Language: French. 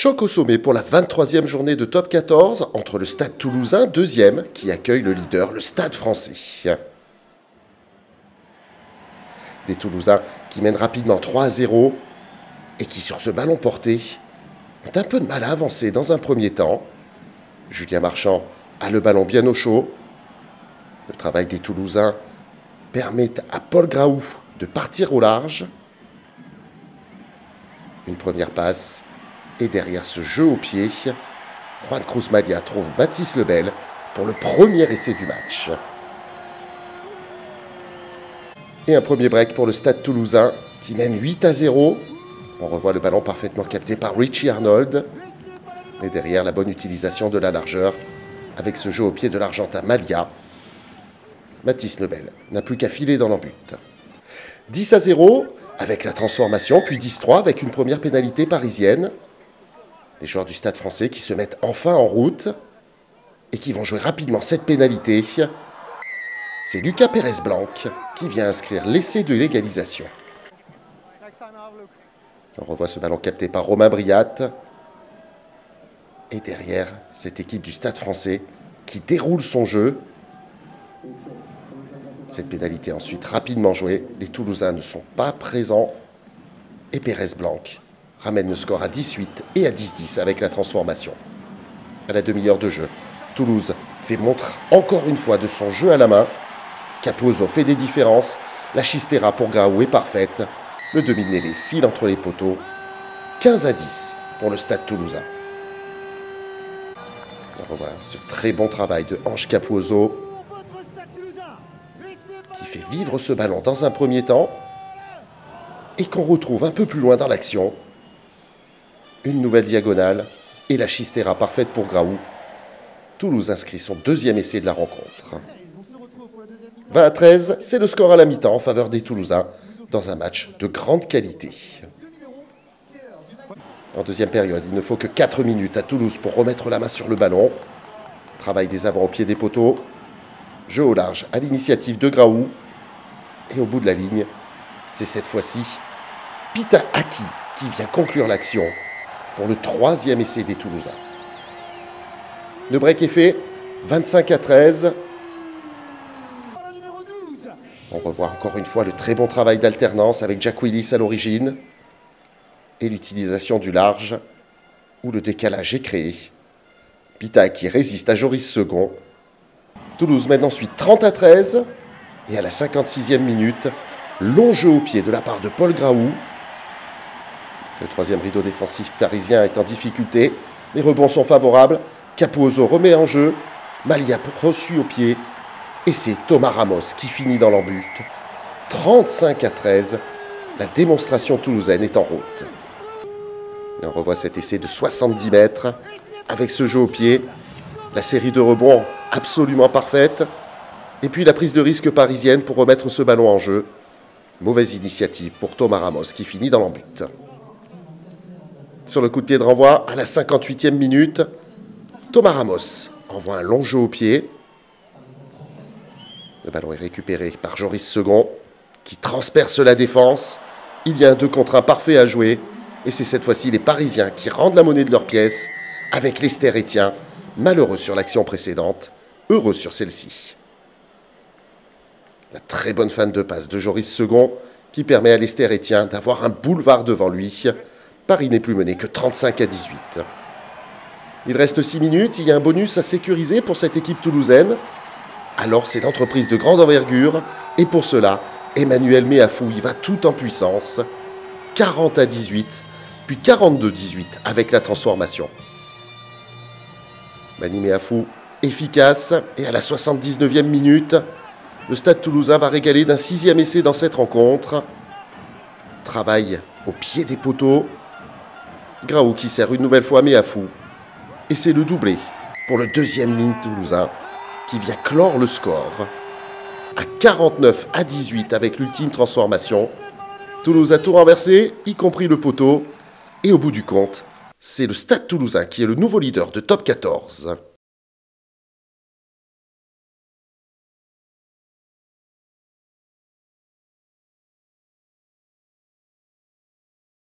Choc au sommet pour la 23e journée de Top 14 entre le Stade Toulousain, deuxième, qui accueille le leader, le Stade Français. Des Toulousains qui mènent rapidement 3-0 et qui, sur ce ballon porté, ont un peu de mal à avancer dans un premier temps. Julien Marchand a le ballon bien au chaud. Le travail des Toulousains permet à Paul Graou de partir au large. Une première passe. Et derrière ce jeu au pied, Juan Cruz Malia trouve Mathis Lebel pour le premier essai du match. Et un premier break pour le Stade Toulousain qui mène 8-0. On revoit le ballon parfaitement capté par Richie Arnold. Et derrière, la bonne utilisation de la largeur avec ce jeu au pied de l'Argentin Malia. Mathis Lebel n'a plus qu'à filer dans l'embut. 10-0 avec la transformation, puis 10-3 avec une première pénalité parisienne. Les joueurs du Stade français qui se mettent enfin en route et qui vont jouer rapidement cette pénalité. C'est Lucas Pérez-Blanc qui vient inscrire l'essai de l'égalisation. On revoit ce ballon capté par Romain Briat. Et derrière, cette équipe du Stade français qui déroule son jeu. Cette pénalité ensuite rapidement jouée. Les Toulousains ne sont pas présents. Et Pérez-Blanc ramène le score à 18 et à 10-10 avec la transformation. À la demi-heure de jeu, Toulouse fait montre encore une fois de son jeu à la main. Capozzo fait des différences. La chistera pour Graou est parfaite. Le demi-mêlée file entre les poteaux. 15-10 pour le Stade Toulousain. Alors voilà ce très bon travail de Ange Capozzo qui fait vivre ce ballon dans un premier temps et qu'on retrouve un peu plus loin dans l'action. Une nouvelle diagonale et la chistera parfaite pour Graou. Toulouse inscrit son deuxième essai de la rencontre. 20-13, c'est le score à la mi-temps en faveur des Toulousains dans un match de grande qualité. En deuxième période, il ne faut que 4 minutes à Toulouse pour remettre la main sur le ballon. Travail des avants au pied des poteaux. Jeu au large à l'initiative de Graou. Et au bout de la ligne, c'est cette fois-ci Pita Aki qui vient conclure l'action pour le troisième essai des Toulousains. Le break est fait, 25-13. On revoit encore une fois le très bon travail d'alternance avec Jack Willis à l'origine et l'utilisation du large où le décalage est créé. Pita qui résiste à Joris Second. Toulouse mène ensuite 30-13 et à la 56e minute, long jeu au pied de la part de Paul Graou. Le troisième rideau défensif parisien est en difficulté. Les rebonds sont favorables. Capozzo remet en jeu. Malia reçu au pied. Et c'est Thomas Ramos qui finit dans l'embut. 35-13. La démonstration toulousaine est en route. Et on revoit cet essai de 70 mètres. Avec ce jeu au pied. La série de rebonds absolument parfaite. Et puis la prise de risque parisienne pour remettre ce ballon en jeu. Mauvaise initiative pour Thomas Ramos qui finit dans l'embut. Sur le coup de pied de renvoi, à la 58e minute, Thomas Ramos envoie un long jeu au pied. Le ballon est récupéré par Joris Second, qui transperce la défense. Il y a un 2 contre 1 parfait à jouer. Et c'est cette fois-ci les Parisiens qui rendent la monnaie de leur pièce, avec Lester Etienne, malheureux sur l'action précédente, heureux sur celle-ci. La très bonne fin de passe de Joris Second, qui permet à Lester Etienne d'avoir un boulevard devant lui. Paris n'est plus mené que 35-18. Il reste 6 minutes, il y a un bonus à sécuriser pour cette équipe toulousaine. Alors c'est l'entreprise de grande envergure, et pour cela, Emmanuel Meafou y va tout en puissance. 40-18, puis 42-18 avec la transformation. Mani Meafou, efficace, et à la 79e minute, le Stade Toulousain va régaler d'un 6e essai dans cette rencontre. Travail au pied des poteaux. Graou qui sert une nouvelle fois Meafou. Et c'est le doublé pour le deuxième ligne toulousain qui vient clore le score. À 49-18 avec l'ultime transformation. Toulouse a tout renversé, y compris le poteau. Et au bout du compte, c'est le Stade Toulousain qui est le nouveau leader de Top 14.